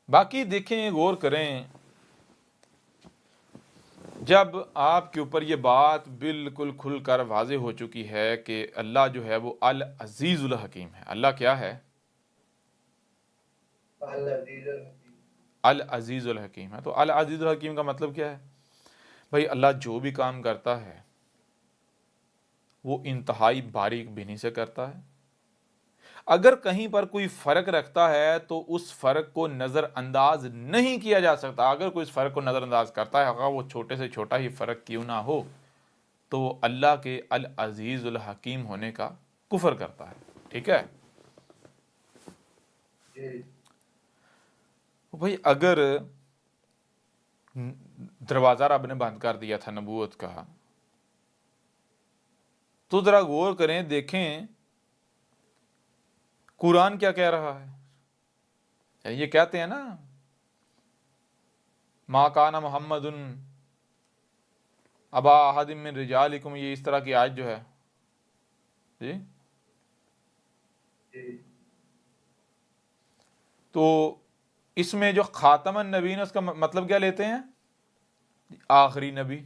باقی دیکھیں، غور کریں، جب آپ کے اوپر یہ بات بالکل کھل کر واضح ہو چکی ہے کہ اللہ جو ہے وہ العزیز الحکیم ہے. اللہ کیا ہے؟ العزیز الحکیم ہے. تو العزیز الحکیم کا مطلب کیا ہے؟ بھائی اللہ جو بھی کام کرتا ہے وہ انتہائی باریک بینی سے کرتا ہے. اگر کہیں پر کوئی فرق رکھتا ہے تو اس فرق کو نظر انداز نہیں کیا جا سکتا. اگر کوئی اس فرق کو نظر انداز کرتا ہے، اگر وہ چھوٹے سے چھوٹا ہی فرق کیوں نہ ہو، تو وہ اللہ کے العزیز الحکیم ہونے کا کفر کرتا ہے. ٹھیک ہے بھائی، اگر دروازہ رب نے بند کر دیا تھا نبوت کا، تو ذرا غور کریں، دیکھیں قرآن کیا کہہ رہا ہے. یہ کہتے ہیں نا ما کان محمد ابا احد من رجالکم، یہ اس طرح کی آیت جو ہے جی، تو اس میں جو خاتم النبیین اس کا مطلب کیا لیتے ہیں؟ آخری نبی.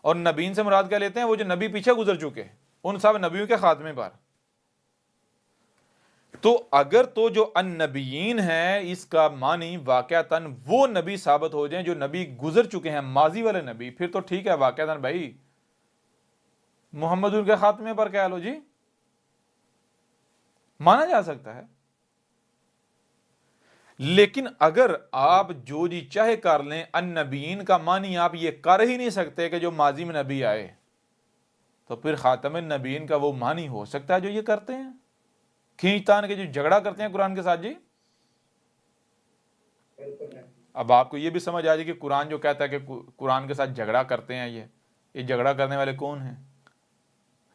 اور نبیین سے مراد کیا لیتے ہیں؟ وہ جو نبی پیچھے گزر چکے، ان سب نبیوں کے خاتمے پر. تو اگر تو جو النبیین ہے اس کا معنی واقعتاً وہ نبی ثابت ہو جائیں جو نبی گزر چکے ہیں، ماضی والے نبی، پھر تو ٹھیک ہے، واقعتاً بھائی محمد ان کے خاتمے پر کہہ لو جی، مانا جا سکتا ہے. لیکن اگر آپ جو جی چاہے کر لیں، النبیین کا معنی آپ یہ کر ہی نہیں سکتے کہ جو ماضی میں نبی آئے، تو پھر خاتم النبیین کا وہ معنی ہو سکتا ہے جو یہ کرتے ہیں، کھینچ تان کے جو جھگڑا کرتے ہیں قرآن کے ساتھ جی. اب آپ کو یہ بھی سمجھ آ جائے کہ قرآن جو کہتا ہے کہ قرآن کے ساتھ جھگڑا کرتے ہیں، یہ جھگڑا کرنے والے کون ہیں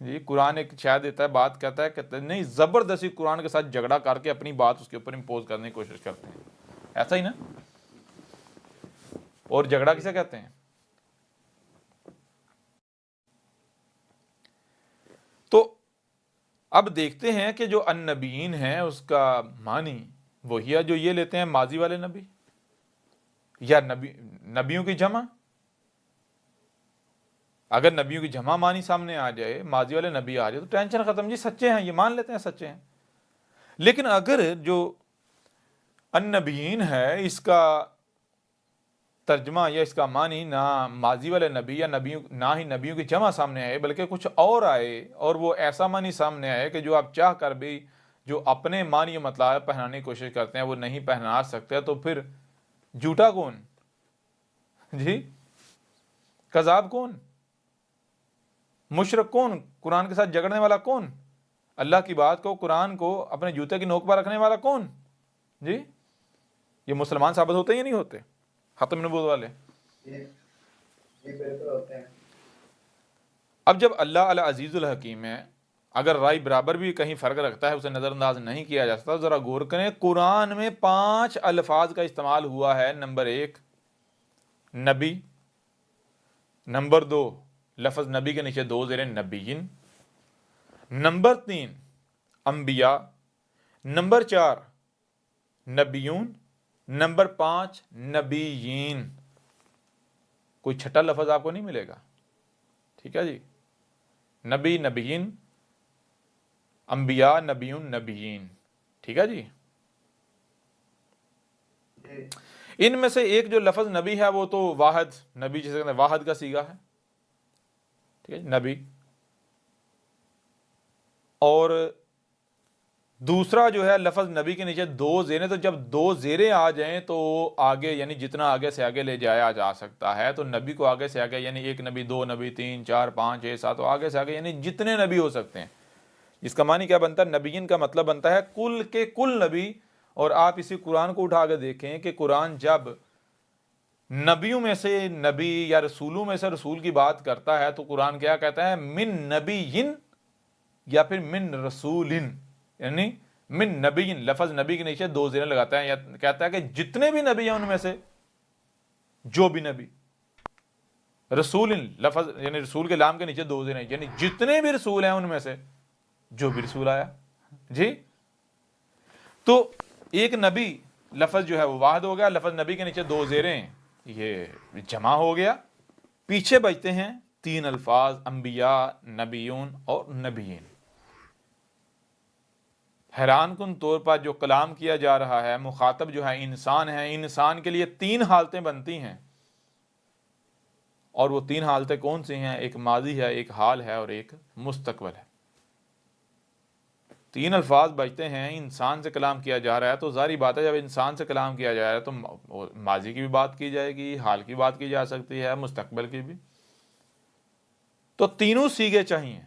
جی؟ قرآن ایک شاید دیتا ہے، بات کہتا ہے، کہتا ہے نہیں، زبردستی قرآن کے ساتھ جھگڑا کر کے اپنی بات اس کے اوپر امپوز کرنے کی کوشش کرتے ہیں. ایسا ہی نا؟ اور جھگڑا کسے کہتے ہیں؟ تو اب دیکھتے ہیں کہ جو النبیین ہیں اس کا معنی وہی ہے جو یہ لیتے ہیں ماضی والے نبی یا نبیوں کی جمع. اگر نبیوں کی جمع معنی سامنے آ جائے، ماضی والے نبی آ جائے، تو ٹینشن ختم جی، سچے ہیں، یہ مان لیتے ہیں سچے ہیں. لیکن اگر جو النبیین ہے اس کا ترجمہ یا اس کا معنی نہ ماضی والے نبی یا نبیوں، نہ ہی نبیوں کی جمع سامنے آئے، بلکہ کچھ اور آئے، اور وہ ایسا معنی سامنے آئے کہ جو آپ چاہ کر بھی جو اپنے معنی و مطلب پہنانے کی کوشش کرتے ہیں وہ نہیں پہنا سکتے، تو پھر جھوٹا کون جی؟ کذاب کون؟ مشرک کون؟ قرآن کے ساتھ جھگڑنے والا کون؟ اللہ کی بات کو، قرآن کو اپنے جوتے کی نوک پر رکھنے والا کون جی؟ یہ مسلمان ثابت ہوتے ہیں یا نہیں ہوتے ختم نبوت والے؟ اب جب اللہ العزیز الحکیم ہے، اگر رائے برابر بھی کہیں فرق رکھتا ہے اسے نظر انداز نہیں کیا جا سکتا. ذرا غور کریں، قرآن میں 5 الفاظ کا استعمال ہوا ہے. نمبر 1 نبی، نمبر 2 لفظ نبی کے نیچے 2 زیر نبیین، نمبر 3 انبیاء، نمبر 4 نبیون، نمبر 5 نبیین. کوئی چھٹا لفظ آپ کو نہیں ملے گا. ٹھیک ہے جی؟ نبی، نبیین، انبیاء، نبیون، نبیین. ٹھیک ہے جی؟ ان میں سے ایک جو لفظ نبی ہے وہ تو واحد نبی، جسے کہتے ہیں واحد کا صیغہ ہے. ٹھیک ہے نبی. اور دوسرا جو ہے لفظ نبی کے نیچے 2 زیریں، تو جب 2 زیریں آ جائیں تو آگے یعنی جتنا آگے سے آگے لے جایا جا سکتا ہے، تو نبی کو آگے سے آگے یعنی 1 نبی، 2 نبی، 3 4 5 6 7، آگے سے آگے یعنی جتنے نبی ہو سکتے ہیں. اس کا معنی کیا بنتا ہے؟ نبیین کا مطلب بنتا ہے کل کے کل نبی. اور آپ اسی قرآن کو اٹھا کے دیکھیں کہ قرآن جب نبیوں میں سے نبی یا رسولوں میں سے رسول کی بات کرتا ہے تو قرآن کیا کہتا ہے؟ من نبیین یا پھر من رسولین، یعنی من نبیین، لفظ نبی کے نیچے 2 زیریں لگاتا ہے، یا کہتا ہے کہ جتنے بھی نبی ہیں ان میں سے جو بھی نبی. رسولین لفظ یعنی رسول کے لام کے نیچے 2 زیریں، یعنی جتنے بھی رسول ہیں ان میں سے جو بھی رسول آیا جی. تو ایک نبی لفظ جو ہے وہ واحد ہو گیا, لفظ نبی کے نیچے دو زیریں یہ جمع ہو گیا. پیچھے بچتے ہیں تین الفاظ انبیاء, نبیون اور نبیین. حیران کن طور پر جو کلام کیا جا رہا ہے, مخاطب جو ہے انسان ہے, انسان کے لیے تین حالتیں بنتی ہیں, اور وہ تین حالتیں کون سی ہیں؟ ایک ماضی ہے, ایک حال ہے اور ایک مستقبل ہے. تین الفاظ بچتے ہیں, انسان سے کلام کیا جا رہا ہے, تو ظاہری بات ہے جب انسان سے کلام کیا جا رہا ہے تو ماضی کی بھی بات کی جائے گی, حال کی بات کی جا سکتی ہے, مستقبل کی بھی. تو تینوں سیغے چاہیے.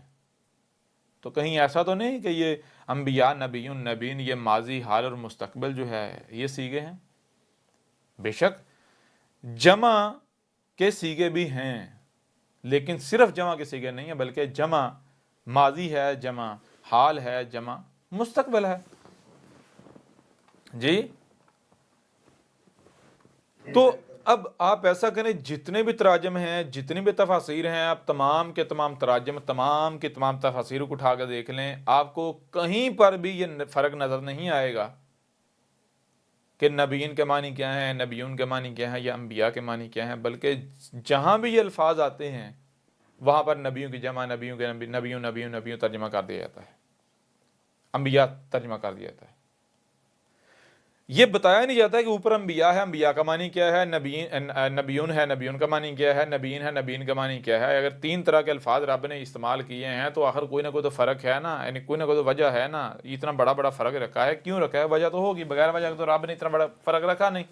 تو کہیں ایسا تو نہیں کہ یہ انبیاء, نبیون, نبین یہ ماضی, حال اور مستقبل جو ہے یہ سیغے ہیں. بے شک جمع کے سیغے بھی ہیں, لیکن صرف جمع کے سیغے نہیں ہیں, بلکہ جمع ماضی ہے, جمع حال ہے, جمع مستقبل ہے. جی تو اب آپ ایسا کریں, جتنے بھی تراجم ہیں, جتنی بھی تفاسیر ہیں, آپ تمام کے تمام تراجم, تمام کے تمام تفاسیر کو اٹھا کر دیکھ لیں, آپ کو کہیں پر بھی یہ فرق نظر نہیں آئے گا کہ نبیین کے معنی کیا ہیں, نبیون کے معنی کیا ہیں, یا انبیاء کے معنی کیا ہیں, بلکہ جہاں بھی یہ الفاظ آتے ہیں وہاں پر نبیوں کی جمع, نبیوں کے نبیوں ترجمہ کر دیا جاتا ہے, انبیاء ترجمہ کر دیا جاتا ہے. یہ بتایا نہیں جاتا کہ اوپر انبیاء ہے, انبیاء کا معنی کیا ہے, نبیون ہے, نبیون کا معنی کیا ہے, نبیین ہے, نبیین کا معنی کیا ہے. اگر تین طرح کے الفاظ رب نے استعمال کیے ہیں تو آخر کوئی نہ کوئی تو فرق ہے نا, یعنی کوئی نہ کوئی تو وجہ ہے نا. اتنا بڑا بڑا فرق رکھا ہے, کیوں رکھا ہے؟ وجہ تو ہوگی, بغیر وجہ تو رب نے اتنا بڑا فرق رکھا نہیں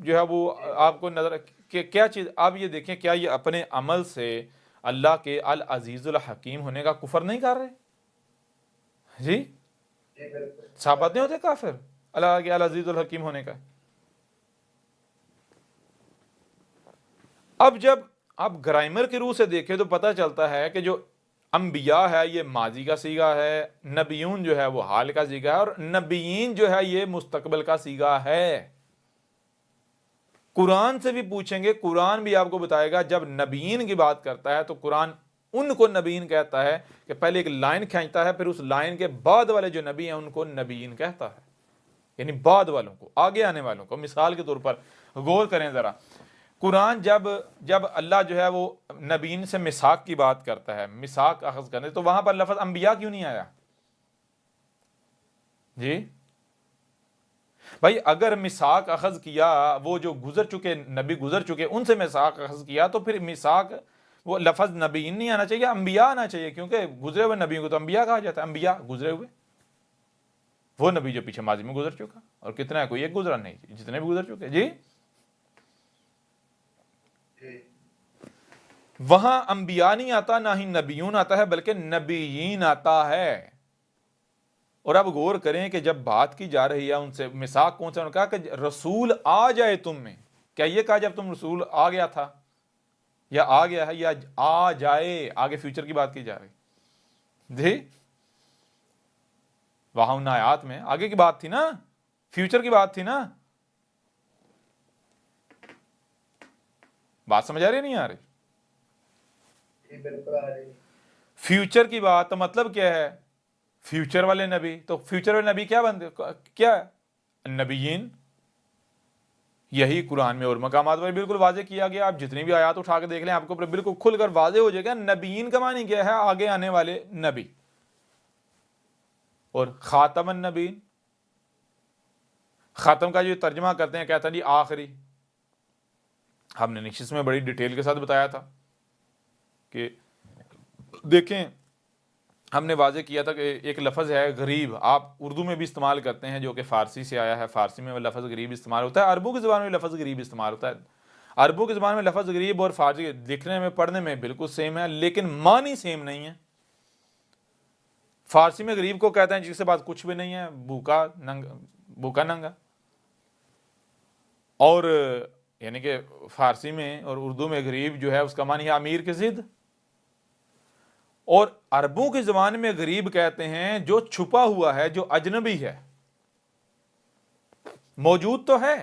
جو ہے وہ آپ کو نظر کہ کیا چیز. آپ یہ دیکھیں, کیا یہ اپنے عمل سے اللہ کے العزیز الحکیم ہونے کا کفر نہیں کر رہے؟ جی ثابت نہیں ہوتے کافر اللہ کے العزیز الحکیم ہونے کا؟ اب جب آپ گرامر کی روح سے دیکھیں تو پتہ چلتا ہے کہ جو انبیاء ہے یہ ماضی کا صیغہ ہے, نبیون جو ہے وہ حال کا صیغہ ہے, اور نبیین جو ہے یہ مستقبل کا صیغہ ہے. قرآن سے بھی پوچھیں گے, قرآن بھی آپ کو بتائے گا جب نبیین کی بات کرتا ہے تو قرآن ان کو نبیین کہتا ہے کہ پہلے ایک لائن کھینچتا ہے, پھر اس لائن کے بعد والے جو نبی ہیں ان کو نبیین کہتا ہے, یعنی بعد والوں کو, آگے آنے والوں کو. مثال کے طور پر غور کریں ذرا, قرآن جب اللہ جو ہے وہ نبیین سے میثاق کی بات کرتا ہے, میثاق اخذ کرنے, تو وہاں پر لفظ انبیاء کیوں نہیں آیا؟ جی بھائی اگر میثاق اخذ کیا, وہ جو گزر چکے نبی گزر چکے ان سے میثاق اخذ کیا, تو پھر میثاق وہ لفظ نبیین نہیں آنا چاہیے, انبیاء آنا چاہیے, کیونکہ گزرے ہوئے نبیوں کو تو انبیاء کہا جاتا ہے. انبیاء گزرے ہوئے, وہ نبی جو پیچھے ماضی میں گزر چکا, اور کتنا ہے, کوئی ایک گزرا نہیں, جتنے بھی گزر چکے. جی وہاں انبیاء نہیں آتا, نہ ہی نبیون آتا ہے, بلکہ نبیین آتا ہے. اور اب غور کریں کہ جب بات کی جا رہی ہے ان سے, میثاق کون سا؟ انہوں نے کہا کہ رسول آ جائے تم میں. کیا یہ کہا جب تم رسول آ گیا تھا, یا آ گیا ہے, یا آ جائے؟ آگے فیوچر کی بات کی جا رہی. جی وہاں ان آیات میں آگے کی بات تھی نا, فیوچر کی بات تھی نا. بات سمجھ آ رہی نہیں آ رہی؟ فیوچر کی بات تو مطلب کیا ہے؟ فیوچر والے نبی. تو فیوچر والے نبی کیا بنتے, کیا نبیین. یہی قرآن میں اور مقامات پر بالکل واضح کیا گیا. آپ جتنی بھی آیات اٹھا کے دیکھ لیں آپ کو بالکل کھل کر واضح ہو جائے گا نبیین کا معنی کیا ہے, آگے آنے والے نبی. اور خاتم النبیین, خاتم کا جو ترجمہ کرتے ہیں کہتا ہے جی آخری. ہم نے نشست میں بڑی ڈیٹیل کے ساتھ بتایا تھا کہ دیکھیں, ہم نے واضح کیا تھا کہ ایک لفظ ہے غریب, آپ اردو میں بھی استعمال کرتے ہیں جو کہ فارسی سے آیا ہے, فارسی میں لفظ غریب استعمال ہوتا ہے, عربوں کی زبان میں لفظ غریب استعمال ہوتا ہے. عربوں کی زبان میں لفظ غریب اور فارسی لکھنے میں پڑھنے میں بالکل سیم ہے, لیکن معنی سیم نہیں ہے. فارسی میں غریب کو کہتے ہیں جس کے پاس کچھ بھی نہیں ہے, بھوکا ننگا. اور یعنی کہ فارسی میں اور اردو میں غریب جو ہے اس کا معنی ہے امیر کی ضد. اور عربوں کی زبان میں غریب کہتے ہیں جو چھپا ہوا ہے, جو اجنبی ہے, موجود تو ہے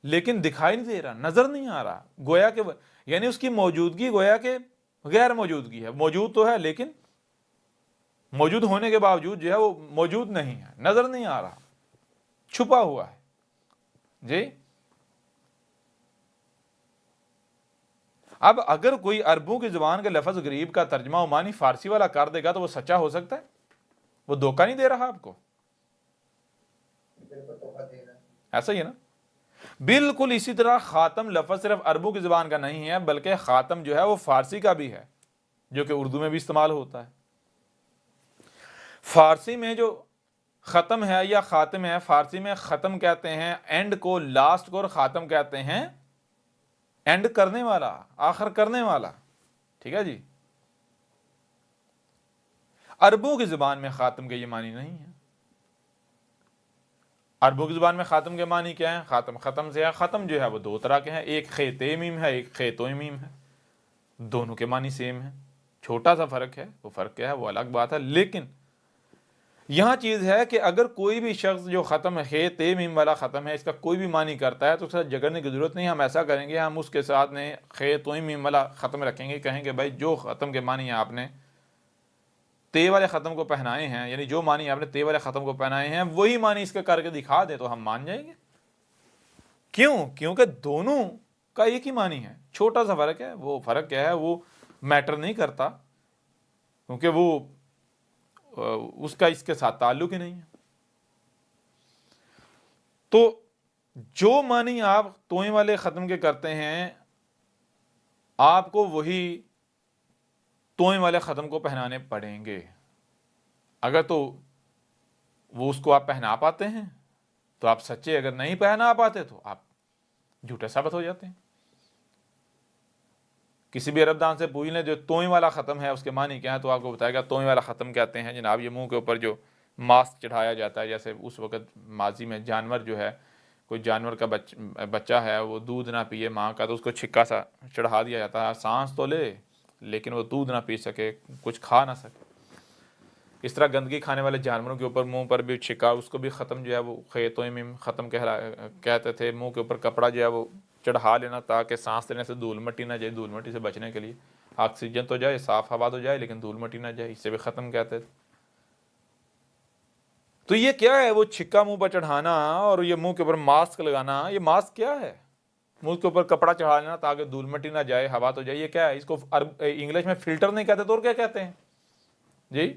لیکن دکھائی نہیں دے رہا, نظر نہیں آ رہا, گویا کہ یعنی اس کی موجودگی گویا کہ غیر موجودگی ہے, موجود تو ہے لیکن موجود ہونے کے باوجود جو ہے وہ موجود نہیں ہے، نظر نہیں آ رہا، چھپا ہوا ہے. جی اب اگر کوئی عربوں کی زبان کا لفظ غریب کا ترجمہ و معنی فارسی والا کر دے گا تو وہ سچا ہو سکتا ہے؟ وہ دھوکہ نہیں دے رہا آپ کو؟ ایسا ہی ہے نا. بالکل اسی طرح خاتم لفظ صرف عربوں کی زبان کا نہیں ہے، بلکہ خاتم جو ہے وہ فارسی کا بھی ہے، جو کہ اردو میں بھی استعمال ہوتا ہے. فارسی میں جو ختم ہے یا خاتم ہے، فارسی میں ختم کہتے ہیں اینڈ کو، لاسٹ کو، اور خاتم کہتے ہیں اینڈ کرنے والا، آخر کرنے والا. ٹھیک ہے جی. عربوں کی زبان میں خاتم کے یہ معنی نہیں ہے. عربوں کی زبان میں خاتم کے معنی کیا ہے؟ خاتم ختم سے ہے. ختم جو ہے وہ دو طرح کے ہیں، ایک خیت میم ہے، ایک خیت میم ہے. دونوں کے معنی سیم ہے، چھوٹا سا فرق ہے. وہ فرق کیا ہے وہ الگ بات ہے. لیکن یہاں چیز ہے کہ اگر کوئی بھی شخص جو ختم ہے، خیت میم والا ختم ہے، اس کا کوئی بھی معنی کرتا ہے تو اس کا جگڑنے کی ضرورت نہیں. ہم ایسا کریں گے، ہم اس کے ساتھ نے خیت میم والا ختم رکھیں گے، کہیں گے بھائی جو ختم کے معنی آپ نے تے والے ختم کو پہنائے ہیں، یعنی جو معنی آپ نے تے والے ختم کو پہنائے ہیں وہی معنی اس کا کر کے دکھا دے تو ہم مان جائیں گے. کیوں؟ کیونکہ دونوں کا ایک ہی معنی ہے، چھوٹا سا فرق ہے. وہ فرق کیا ہے وہ میٹر نہیں کرتا، کیونکہ وہ اس کا اس کے ساتھ تعلق ہی نہیں ہے. تو جو معنی آپ توئیں والے ختم کے کرتے ہیں آپ کو وہی توئیں والے ختم کو پہنانے پڑیں گے. اگر تو وہ اس کو آپ پہنا پاتے ہیں تو آپ سچے، اگر نہیں پہنا پاتے تو آپ جھوٹے ثابت ہو جاتے ہیں. کسی بھی عرب دان سے پوچھ لیں جو توئیں والا ختم ہے اس کے معنی کیا ہے تو آپ کو بتائے گا توئیں والا ختم کہتے ہیں جناب یہ منہ کے اوپر جو ماسک چڑھایا جاتا ہے. جیسے اس وقت ماضی میں جانور جو ہے، کوئی جانور کا بچہ ہے وہ دودھ نہ پیے ماں کا تو اس کو چھکا سا چڑھا دیا جاتا ہے، سانس تو لے لیکن وہ دودھ نہ پی سکے، کچھ کھا نہ سکے. اس طرح گندگی کھانے والے جانوروں کے اوپر منہ پر بھی چھکا، اس کو بھی ختم جو ہے وہ خیتوں میں ختم کہتے تھے. منہ کے اوپر کپڑا جو ہے وہ چڑھا لینا تاکہ سانس لینے سے دھول مٹی نہ جائے، دھول مٹی سے بچنے کے لیے آکسیجن تو جائے، صاف ہوا تو جائے لیکن دھول مٹی نہ جائے، اس سے بھی ختم کہتے تھے. تو یہ کیا ہے؟ وہ چھکا منہ پر چڑھانا اور یہ منہ کے اوپر ماسک لگانا، یہ ماسک کیا ہے؟ منہ کے اوپر کپڑا چڑھا لینا تاکہ دھول مٹی نہ جائے، ہوا تو جائے. یہ کیا ہے؟ اس کو انگلش میں فلٹر نہیں کہتے تو اور کیا کہتے ہیں جی؟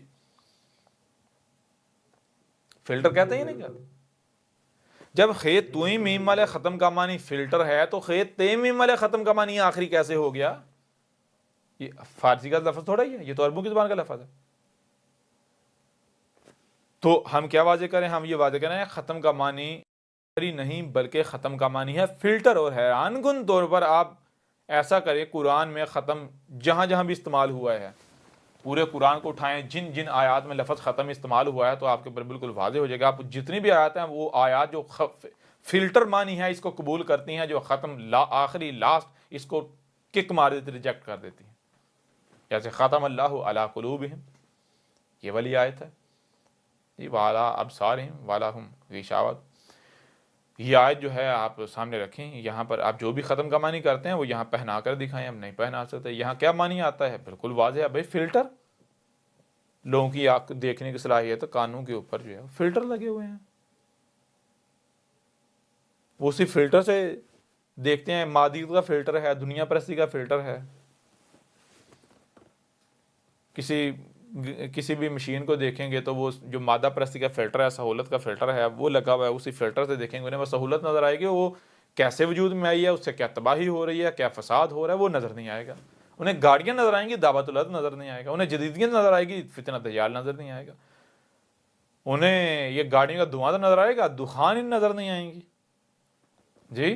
فلٹر کہتے ہیں نہیں کہتے؟ جب خیت توئیں میم والے ختم کا معنی فلٹر ہے تو خیت تے میم والے ختم کا معنی آخری کیسے ہو گیا؟ یہ فارسی کا لفظ تھوڑا ہی ہے، یہ تو عربوں کی زبان کا لفظ ہے. تو ہم کیا واضح کریں؟ ہم یہ واضح کریں ختم کا معنی نہیں بلکہ ختم کا معنی ہے فلٹر. اور حیران کن طور پر آپ ایسا کریں قرآن میں ختم جہاں جہاں بھی استعمال ہوا ہے، پورے قرآن کو اٹھائیں، جن جن آیات میں لفظ ختم استعمال ہوا ہے تو آپ کے اوپر بالکل واضح ہو جائے گا. آپ جتنی بھی آیات ہیں وہ آیات جو فلٹر معنی ہے اس کو قبول کرتی ہیں، جو ختم آخری لاسٹ اس کو کک مار دیتی، ریجیکٹ کر دیتی ہیں. جیسے ختم اللہ علی قلوبہم، یہ والی آیت ہے جی، والا ابصارہم ولہم غشاوۃ. یہ آیت جو ہے آپ سامنے رکھیں، یہاں پر آپ جو بھی ختم کا معنی کرتے ہیں وہ یہاں پہنا کر دکھائیں. ہم نہیں پہنا سکتے. یہاں کیا معنی آتا ہے بالکل واضح ہے بھائی، فلٹر. لوگوں کی آنکھ دیکھنے کی صلاحیت کانوں کے اوپر جو ہے فلٹر لگے ہوئے ہیں، وہ اسی فلٹر سے دیکھتے ہیں. مادیت کا فلٹر ہے، دنیا پرستی کا فلٹر ہے. کسی بھی مشین کو دیکھیں گے تو وہ جو مادہ پرستی کا فلٹر ہے، سہولت کا فلٹر ہے، وہ لگا ہوا ہے. اسی فلٹر سے دیکھیں گے انہیں وہ سہولت نظر آئے گی، وہ کیسے وجود میں آئی ہے، اس سے کیا تباہی ہو رہی ہے، کیا فساد ہو رہا ہے وہ نظر نہیں آئے گا. انہیں گاڑیاں نظر آئیں گی، دعوت الارض نظر نہیں آئے گا. انہیں جدیدیت نظر آئے گی، فتنہ دجال نظر نہیں آئے گا. انہیں یہ گاڑیوں کا دھواں تو نظر آئے گا، دخان ہی نظر نہیں آئیں گی. جی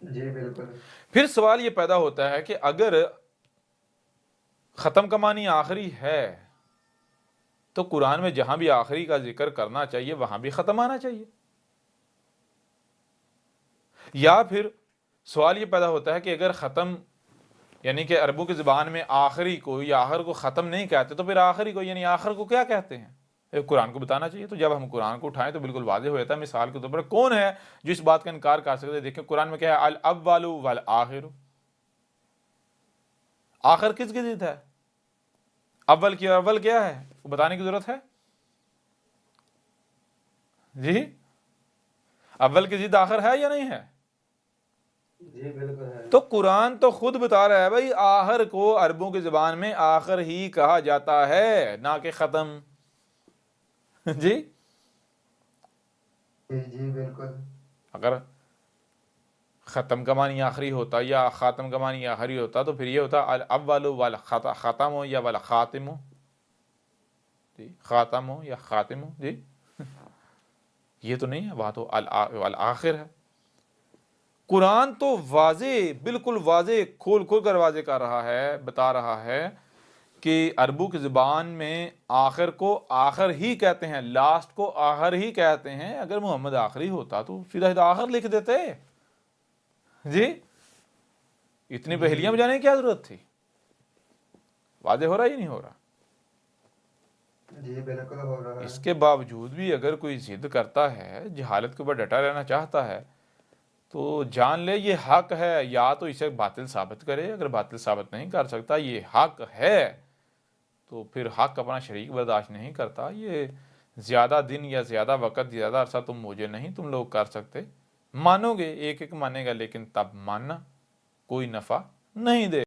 جی بالکل. پھر سوال یہ پیدا ہوتا ہے کہ اگر ختم کا معنی آخری ہے تو قرآن میں جہاں بھی آخری کا ذکر کرنا چاہیے وہاں بھی ختم آنا چاہیے. یا پھر سوال یہ پیدا ہوتا ہے کہ اگر ختم یعنی کہ عربوں کی زبان میں آخری کو یا آخر کو ختم نہیں کہتے تو پھر آخری کو یعنی آخر کو کیا کہتے ہیں؟ قرآن کو بتانا چاہیے. تو جب ہم قرآن کو اٹھائیں تو بالکل واضح ہو جاتا ہے. مثال کے طور پر کون ہے جو اس بات کا انکار کر سکتے؟ دیکھیں قرآن میں کیا ہے، الاول والآخر. آخر کس کی ضد ہے؟ اول کی اول کیا ہے وہ بتانے کی ضرورت ہے جی؟ اول کی ضد آخر ہے یا نہیں ہے؟ جی بالکل ہے. تو قرآن تو خود بتا رہا ہے بھائی آخر کو عربوں کی زبان میں آخر ہی کہا جاتا ہے، نہ کہ ختم. جی جی بالکل. اگر ختم کا معنی آخری ہوتا یا خاتم کا معنی آخری ہوتا تو پھر یہ ہوتا الاول والختم ہو یا والخاتم ہو جی، خاتم ہو یا خاتم ہو جی. یہ تو نہیں ہے، وہاں تو الآخر ہے. قرآن تو واضح، بالکل واضح، کھول کھول کر واضح کر رہا ہے، بتا رہا ہے کہ عربوں کی زبان میں آخر کو آخر ہی کہتے ہیں، لاسٹ کو آخر ہی کہتے ہیں. اگر محمد آخری ہوتا تو سیدھا سیدھا آخر لکھ دیتے جی. اتنی پہلیاں بجانے کی کیا ضرورت تھی؟ واضح ہو رہا ہی نہیں ہو رہا؟ جی بالکل ہو رہا ہے. اس کے باوجود بھی اگر کوئی ضد کرتا ہے، جہالت کے اوپر ڈٹا رہنا چاہتا ہے، تو جان لے یہ حق ہے، یا تو اسے باطل ثابت کرے. اگر باطل ثابت نہیں کر سکتا، یہ حق ہے، تو پھر حق اپنا شریک برداشت نہیں کرتا. یہ زیادہ دن یا زیادہ وقت، زیادہ عرصہ تم لوگ کر سکتے. مانو گے، ایک ایک مانے گا، لیکن تب ماننا کوئی نفع نہیں دے.